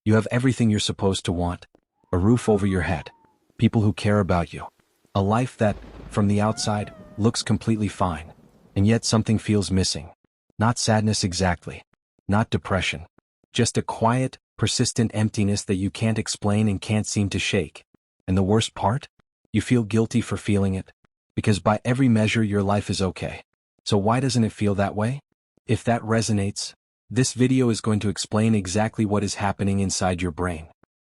You have everything you're supposed to want. A roof over your head. People who care about you. A life that, from the outside, looks completely fine. And yet something feels missing. Not sadness exactly. Not depression. Just a quiet, persistent emptiness that you can't explain and can't seem to shake. And the worst part? You feel guilty for feeling it. Because by every measure your life is okay. So why doesn't it feel that way? If that resonates, this video is going to explain exactly what is happening inside your brain.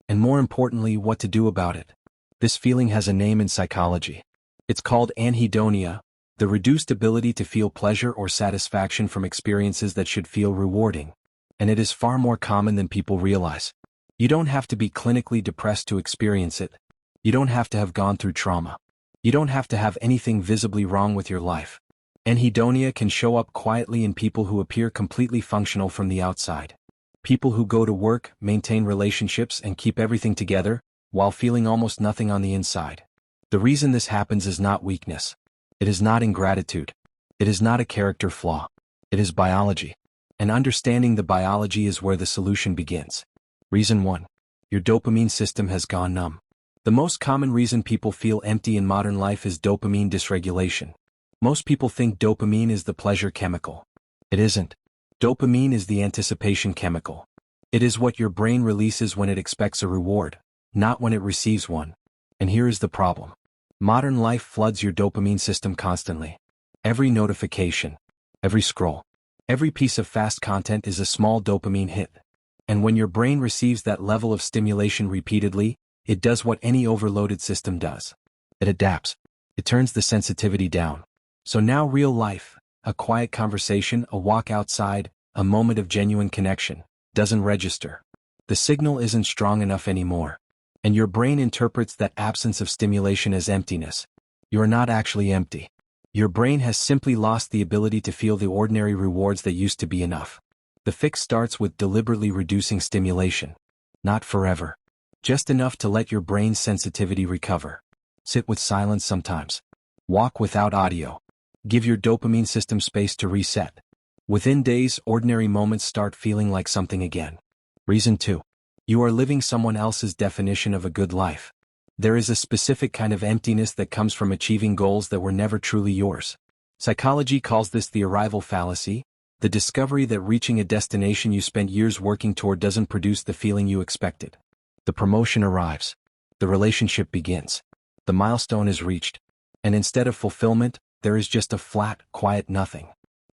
And more importantly, what to do about it. This feeling has a name in psychology. It's called anhedonia, the reduced ability to feel pleasure or satisfaction from experiences that should feel rewarding. And it is far more common than people realize. You don't have to be clinically depressed to experience it. You don't have to have gone through trauma. You don't have to have anything visibly wrong with your life. Anhedonia can show up quietly in people who appear completely functional from the outside. People who go to work, maintain relationships, and keep everything together, while feeling almost nothing on the inside. The reason this happens is not weakness. It is not ingratitude. It is not a character flaw. It is biology. And understanding the biology is where the solution begins. Reason 1. Your dopamine system has gone numb. The most common reason people feel empty in modern life is dopamine dysregulation. Most people think dopamine is the pleasure chemical. It isn't. Dopamine is the anticipation chemical. It is what your brain releases when it expects a reward, not when it receives one. And here is the problem. Modern life floods your dopamine system constantly. Every notification, every scroll, every piece of fast content is a small dopamine hit. And when your brain receives that level of stimulation repeatedly, it does what any overloaded system does. It adapts. It turns the sensitivity down. So now real life, a quiet conversation, a walk outside, a moment of genuine connection, doesn't register. The signal isn't strong enough anymore. And your brain interprets that absence of stimulation as emptiness. You are not actually empty. Your brain has simply lost the ability to feel the ordinary rewards that used to be enough. The fix starts with deliberately reducing stimulation. Not forever. Just enough to let your brain's sensitivity recover. Sit with silence sometimes. Walk without audio. Give your dopamine system space to reset. Within days, ordinary moments start feeling like something again. Reason 2. You are living someone else's definition of a good life. There is a specific kind of emptiness that comes from achieving goals that were never truly yours. Psychology calls this the arrival fallacy, the discovery that reaching a destination you spent years working toward doesn't produce the feeling you expected. The promotion arrives. The relationship begins. The milestone is reached. And instead of fulfillment, there is just a flat, quiet nothing.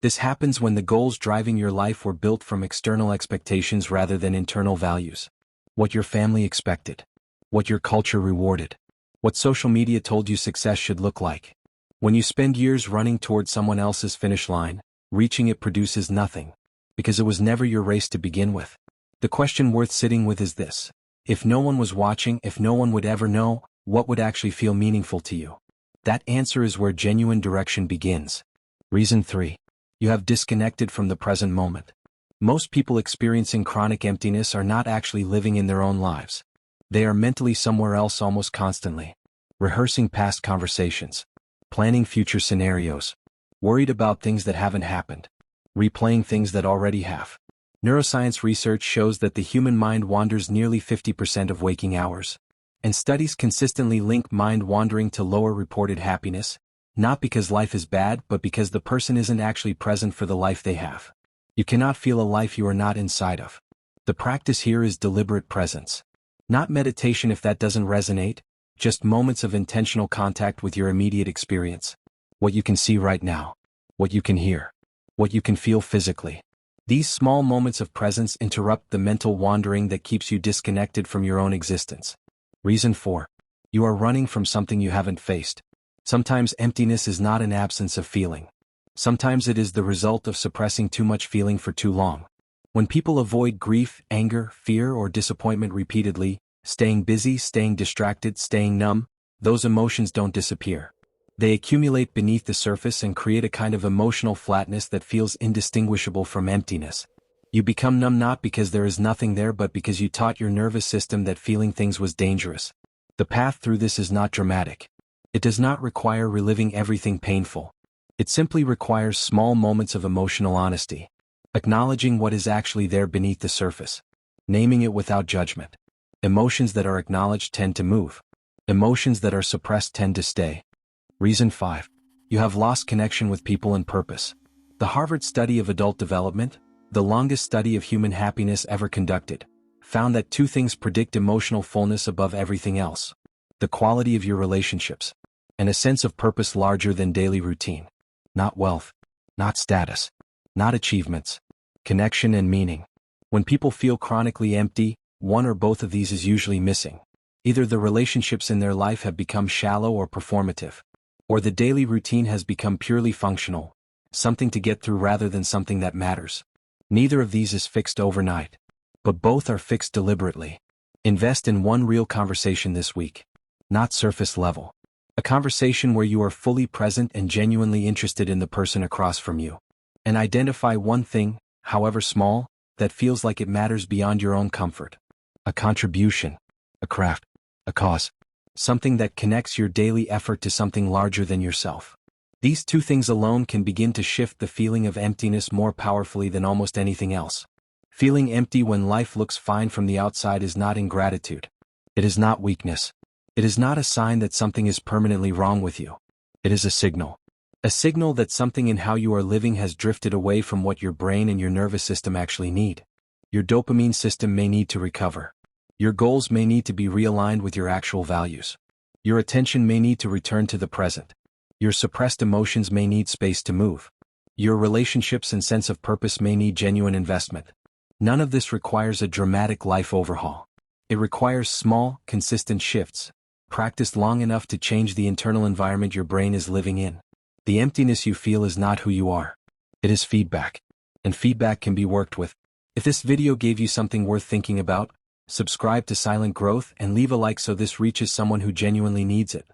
This happens when the goals driving your life were built from external expectations rather than internal values. What your family expected. What your culture rewarded. What social media told you success should look like. When you spend years running toward someone else's finish line, reaching it produces nothing. Because it was never your race to begin with. The question worth sitting with is this. If no one was watching, if no one would ever know, what would actually feel meaningful to you? That answer is where genuine direction begins. Reason 3. You have disconnected from the present moment. Most people experiencing chronic emptiness are not actually living in their own lives. They are mentally somewhere else almost constantly. Rehearsing past conversations. Planning future scenarios. Worried about things that haven't happened. Replaying things that already have. Neuroscience research shows that the human mind wanders nearly 50% of waking hours. And studies consistently link mind wandering to lower reported happiness, not because life is bad but because the person isn't actually present for the life they have. You cannot feel a life you are not inside of. The practice here is deliberate presence. Not meditation if that doesn't resonate, just moments of intentional contact with your immediate experience. What you can see right now. What you can hear. What you can feel physically. These small moments of presence interrupt the mental wandering that keeps you disconnected from your own existence. Reason 4. You are running from something you haven't faced. Sometimes emptiness is not an absence of feeling. Sometimes it is the result of suppressing too much feeling for too long. When people avoid grief, anger, fear, or disappointment repeatedly, staying busy, staying distracted, staying numb, those emotions don't disappear. They accumulate beneath the surface and create a kind of emotional flatness that feels indistinguishable from emptiness. You become numb not because there is nothing there but because you taught your nervous system that feeling things was dangerous. The path through this is not dramatic. It does not require reliving everything painful. It simply requires small moments of emotional honesty. Acknowledging what is actually there beneath the surface. Naming it without judgment. Emotions that are acknowledged tend to move. Emotions that are suppressed tend to stay. Reason 5. You have lost connection with people and purpose. The Harvard study of adult development, the longest study of human happiness ever conducted, found that two things predict emotional fullness above everything else: the quality of your relationships, and a sense of purpose larger than daily routine. Not wealth, not status, not achievements. Connection and meaning. When people feel chronically empty, one or both of these is usually missing. Either the relationships in their life have become shallow or performative, or the daily routine has become purely functional, something to get through rather than something that matters. Neither of these is fixed overnight, but both are fixed deliberately. Invest in one real conversation this week. Not surface level. A conversation where you are fully present and genuinely interested in the person across from you. And identify one thing, however small, that feels like it matters beyond your own comfort. A contribution, a craft, a cause. Something that connects your daily effort to something larger than yourself. These two things alone can begin to shift the feeling of emptiness more powerfully than almost anything else. Feeling empty when life looks fine from the outside is not ingratitude. It is not weakness. It is not a sign that something is permanently wrong with you. It is a signal. A signal that something in how you are living has drifted away from what your brain and your nervous system actually need. Your dopamine system may need to recover. Your goals may need to be realigned with your actual values. Your attention may need to return to the present. Your suppressed emotions may need space to move. Your relationships and sense of purpose may need genuine investment. None of this requires a dramatic life overhaul. It requires small, consistent shifts, practiced long enough to change the internal environment your brain is living in. The emptiness you feel is not who you are. It is feedback. And feedback can be worked with. If this video gave you something worth thinking about, subscribe to Silent Growth and leave a like so this reaches someone who genuinely needs it.